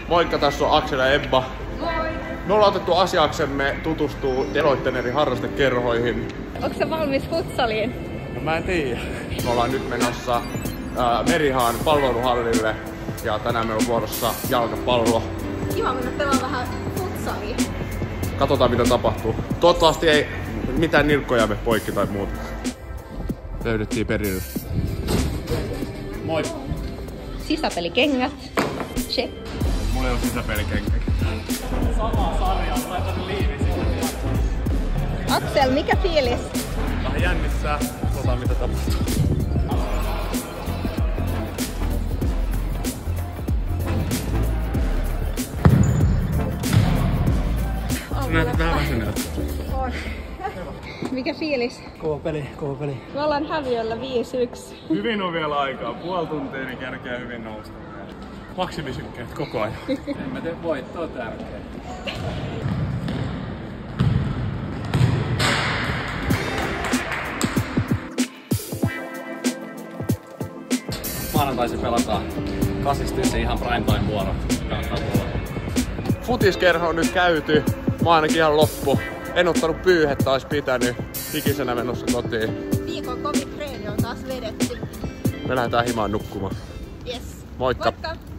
Moikka, tässä on Aksel ja Ebba. Moi! Me ollaan otettu asiaksemme tutustua Deloitten eri harrastekerhoihin. Onko sä valmis futsaliin? No mä en tiedä. Me ollaan nyt menossa Merihaan palloiluhallille ja tänään meillä on vuorossa jalkapallo. Kiva mennä pelaamaan vähän futsaliin. Katsotaan mitä tapahtuu. Toivottavasti ei mitään nilkkoja me poikki tai muuta. Löydettiin perille. Moi! Sisäpelikengät. Check. Mulla ei oo sisäpelikengät. Sama sarja, on laittanut liivi sinne. Aksel, mikä fiilis? Vähän jännissä. Katsotaan mitä tapahtuu. Näytät vähän väsyneeltä. On. Mikä fiilis? Kova peli. Me ollaan häviöllä 5-1. Hyvin on vielä aikaa. Puoli tuntia, niin kerkeä hyvin nousta. Maksimisykkeet koko ajan. Emme tee voittoa tärkeä. Maanantaisin pelataan 8 ihan primetime vuoro. Futiskerho on nyt käyty. Mä oon ainakin ihan loppu. En ottanut pyyhettä, ois pitänyt. Hikisenä menossa kotiin. Viikon kovin treeni on taas vedetty. Me lähdetään himaan nukkumaan. Yes. Moikka! Moikka!